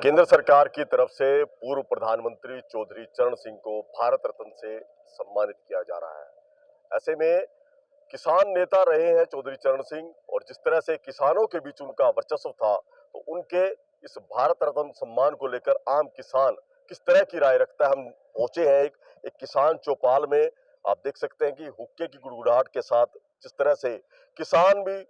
केंद्र सरकार की तरफ से पूर्व प्रधानमंत्री चौधरी चरण सिंह को भारत रत्न से सम्मानित किया जा रहा है। ऐसे में किसान नेता रहे हैं चौधरी चरण सिंह, और जिस तरह से किसानों के बीच उनका वर्चस्व था, तो उनके इस भारत रत्न सम्मान को लेकर आम किसान किस तरह की राय रखता है। हम पहुंचे हैं एक किसान चौपाल में। आप देख सकते हैं कि हुक्के की गुड़गुड़ाहट के साथ जिस तरह से किसान भी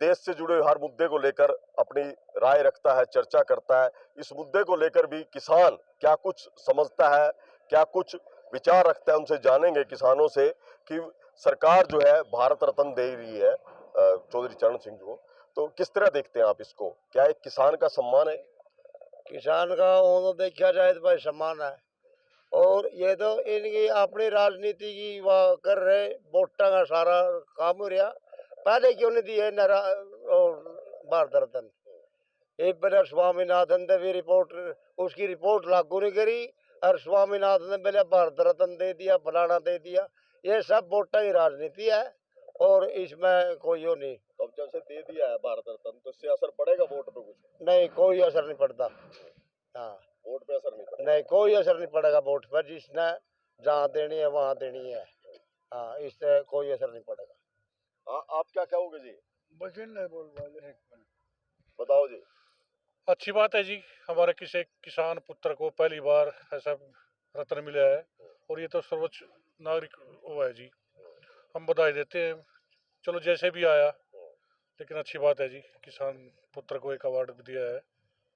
देश से जुड़े हर मुद्दे को लेकर अपनी राय रखता है, चर्चा करता है। इस मुद्दे को लेकर भी किसान क्या कुछ समझता है, क्या कुछ विचार रखता है, उनसे जानेंगे किसानों से कि सरकार जो है भारत रत्न दे रही है चौधरी चरण सिंह को। तो किस तरह देखते हैं आप इसको? क्या एक किसान का सम्मान है? किसान का वो देखा जाए तो भाई सम्मान है। और ये तो इनकी अपनी राजनीति की वह कर रहे, वोटा का सारा काम हो रहा। पहले क्यों नहीं दिए भारत रत्न? एक बार स्वामीनाथन ने भी रिपोर्ट, उसकी रिपोर्ट लागू नहीं करी, और स्वामीनाथन ने पहले भारत रत्न दे दिया, फलाना दे दिया। ये सब वोटा की राजनीति है और इसमें कोई वो नहीं। तो अब जब से दे दिया है भारत रत्न, तो इससे असर पड़ेगा वोट पे? कुछ नहीं, कोई असर नहीं पड़ता। हाँ, वोट पे असर नहीं पड़ेगा। नहीं, कोई असर नहीं पड़ेगा वोट पर। जिसने जहाँ देनी है वहाँ देनी है। हाँ, इससे कोई असर नहीं पड़ेगा। आप क्या कहोगे जी? बचन नहीं बोल वाले। बताओ जी। अच्छी बात है जी, हमारे किसी किसान पुत्र को पहली बार ऐसा रत्न मिला है, और ये तो सर्वोच्च नागरिक हुआ है जी। हम बधाई देते हैं, चलो जैसे भी आया, लेकिन अच्छी बात है जी, किसान पुत्र को एक अवार्ड दिया है,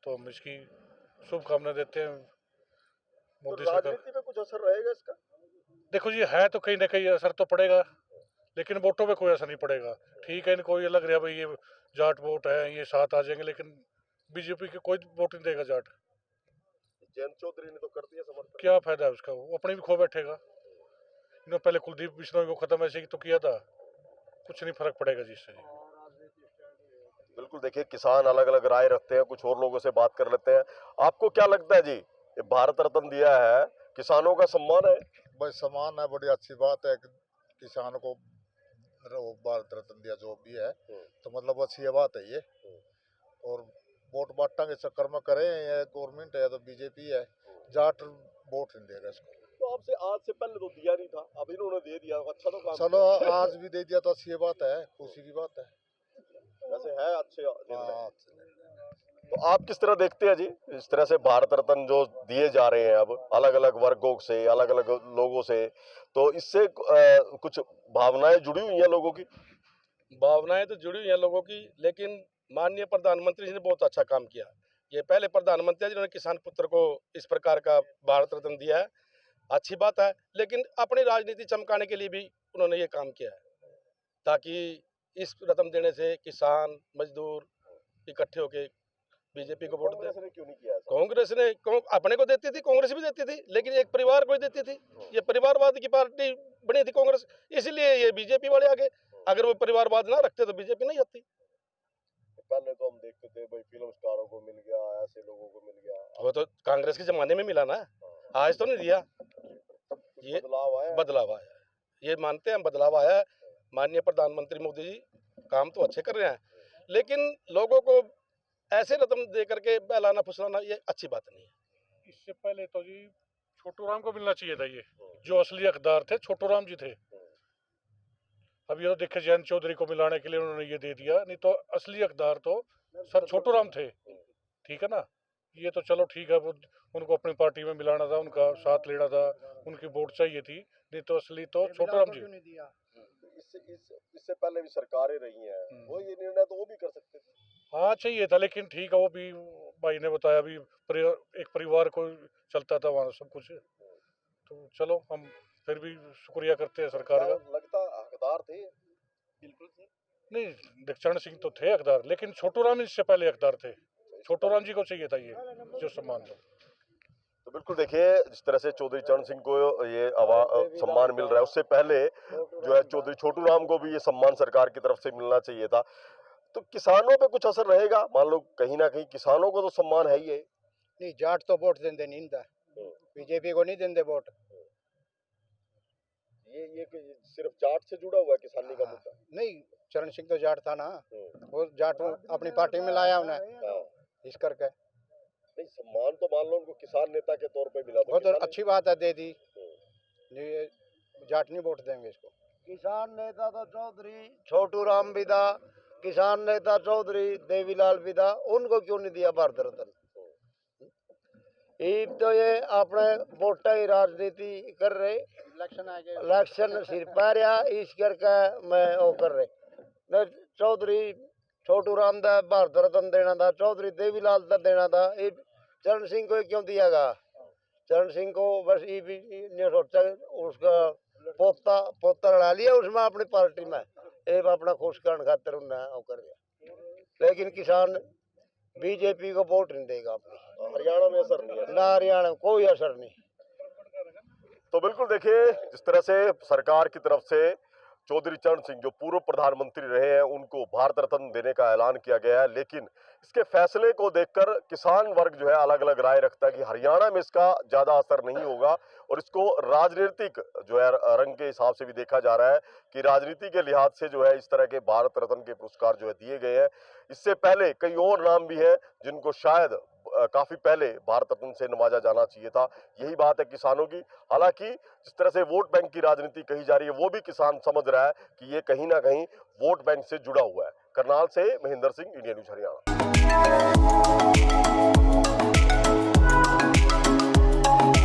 तो हम इसकी शुभकामनाएं देते हैं मोदी तो सरकार। राजनीति पे कुछ असर रहेगा इसका? देखो जी, है तो कहीं ना कहीं असर तो पड़ेगा, लेकिन वोटों पे कोई असर नहीं पड़ेगा। ठीक है, इनको ये लग रहा है भाई ये जाट वोट है, ये साथ आ जाएंगे, लेकिन बीजेपी के कोई वोट नहीं देगा जाट। जयंत चौधरी ने तो कर दिया समर्थन। क्या फायदा है उसका, वो अपने भी खो बैठेगा। इन्होंने पहले कुलदीप बिश्नोई को खत्म ऐसे ही तो किया था, कुछ नहीं फर्क पड़ेगा जी इससे। बिल्कुल, देखिए किसान अलग अलग राय रखते हैं, कुछ और लोगों से बात कर लेते हैं। आपको क्या लगता है जी, ये भारत रत्न दिया है, किसानों का सम्मान है? भाई सम्मान है, बड़ी अच्छी बात है कि किसान को भारत रत्न दिया जो भी है, तो मतलब अच्छी बात है ये। और वोट बांटने के चक्कर में करे, ये गवर्नमेंट है तो बीजेपी है, जाट वोट नहीं देगा इसको। तो आपसे आज से पहले तो दिया नहीं था, अब इन्होंने दे दिया, अच्छा तो काम चलो आज भी दे दिया तो अच्छी बात है, खुशी की बात है। वैसे है अच्छे निर्णय। हाँ, तो आप किस तरह देखते हैं जी, इस तरह से भारत रत्न जो दिए जा रहे हैं अब अलग अलग वर्गों से, अलग अलग लोगों से, तो इससे कुछ भावनाएं जुड़ी हुई हैं लोगों की? भावनाएं तो जुड़ी हुई हैं लोगों की, लेकिन माननीय प्रधानमंत्री जी ने बहुत अच्छा काम किया। ये पहले प्रधानमंत्री हैं जिन्होंने किसान पुत्र को इस प्रकार का भारत रत्न दिया है, अच्छी बात है। लेकिन अपनी राजनीति चमकाने के लिए भी उन्होंने ये काम किया है, ताकि इस रत्न देने से किसान मजदूर इकट्ठे होकर बीजेपी को वोट दे। कांग्रेस ने क्यों नहीं किया ऐसा? कांग्रेस ने अपने को देती थी, कांग्रेस भी देती थी, लेकिन एक परिवार को ही देती थी। ये परिवारवाद की पार्टी बनी थी कांग्रेस, इसलिए ये बीजेपी वाले आगे। अगर वो परिवारवाद ना रखते तो बीजेपी नहीं आती। पहले तो हम देखते थे भाई फिल्म स्टारों को मिल गया, ऐसे लोगों को मिल गया। वो तो कांग्रेस के जमाने में मिला ना, आज तो नहीं दिया। ये बदलाव आया, ये मानते हैं हम, बदलाव आया है। माननीय प्रधानमंत्री मोदी जी काम तो अच्छे कर रहे हैं, लेकिन लोगों को ऐसे रत्न दे करके बहलाना फुसलाना ये अच्छी बात नहीं है। इससे पहले तो जी छोटू राम को मिलना चाहिए था, ये जो असली हकदार थे छोटू राम जी थे। अब ये तो देखे जयंत चौधरी को मिलाने के लिए उन्होंने ये दे दिया, नहीं तो असली हकदार तो सर छोटू राम थे। ठीक है ना, ये तो चलो ठीक है, वो उनको अपनी पार्टी में मिलाना था, उनका साथ लेना था, उनकी वोट चाहिए थी, नहीं तो असली तो छोटू राम जी। इससे पहले भी सरकारें रही हैं, वो ये निर्णय तो वो भी कर सकते थे। हाँ चाहिए था, लेकिन ठीक है, वो भी भाई ने बताया भी एक परिवार को चलता था वहाँ सब कुछ। तो चलो हम फिर भी शुक्रिया करते हैं सरकार का। लगता हकदार थे। बिल्कुल नहीं, चरण सिंह तो थे हकदार, लेकिन छोटू राम इससे पहले हकदार थे। छोटू राम जी को चाहिए था ये जो सम्मान था। तो बिल्कुल देखिए, जिस तरह से चौधरी चरण सिंह को ये सम्मान मिल रहा है, उससे पहले जो है चौधरी छोटू राम को भी ये सम्मान सरकार की तरफ से मिलना चाहिए था। तो किसानों पे कुछ असर रहेगा? मान लो कहीं ना कहीं किसानों को तो सम्मान है ही है। नहीं, जाट तो वोट देंगे नहीं, बीजेपी को नहीं देंगे वोट। ये सिर्फ जाट से जुड़ा हुआ है किसानी का मुद्दा? नहीं, चरण सिंह तो जाट था ना, वो जाट अपनी पार्टी में लाया उन्हें इस करके। नहीं, सम्मान तो मान लो उनको किसान नेता के तौर पे मिला, बहुत किसान- अच्छी बात है, दे दी। ये जाट नहीं वोट देंगे इसको। किसान नेता तो चौधरी छोटू राम भी था, किसान नेता चौधरी देवीलाल भी था, उनको क्यों नहीं दिया भारत रत्न? ये तो ये अपने वोटा ही राजनीति कर रहे, इलेक्शन आ गए, इलेक्शन सिर पैरिया इस करके मैं वो कर रहे न। चौधरी छोटू राम का भारत रत्न देना था, चौधरी देवीलाल का देना था, ये चरण सिंह को क्यों दियागा? चरण सिंह को बस ये भी नहीं सोचा, उसका पोता लड़ा लिया उसमें अपनी पार्टी में, ये अपना खुश करने खातिर उन्हें वो कर दिया। लेकिन किसान बीजेपी को वोट नहीं देगा अपनी। हरियाणा में असर नहीं है ना हरियाणा में कोई असर नहीं। तो बिल्कुल देखिए, जिस तरह से सरकार की तरफ से चौधरी चरण सिंह जो पूर्व प्रधानमंत्री रहे हैं उनको भारत रत्न देने का ऐलान किया गया है, लेकिन इसके फैसले को देखकर किसान वर्ग जो है अलग अलग राय रखता है कि हरियाणा में इसका ज्यादा असर नहीं होगा और इसको राजनीतिक जो है रंग के हिसाब से भी देखा जा रहा है कि राजनीति के लिहाज से जो है इस तरह के भारत रत्न के पुरस्कार जो है दिए गए हैं। इससे पहले कई और नाम भी हैं जिनको शायद काफी पहले भारत रत्न से नवाजा जाना चाहिए था। यही बात है किसानों की। हालांकि जिस तरह से वोट बैंक की राजनीति कही जा रही है वो भी किसान समझ रहा है कि ये कहीं ना कहीं वोट बैंक से जुड़ा हुआ है। करनाल से महेंद्र सिंह, इंडिया न्यूज हरियाणा।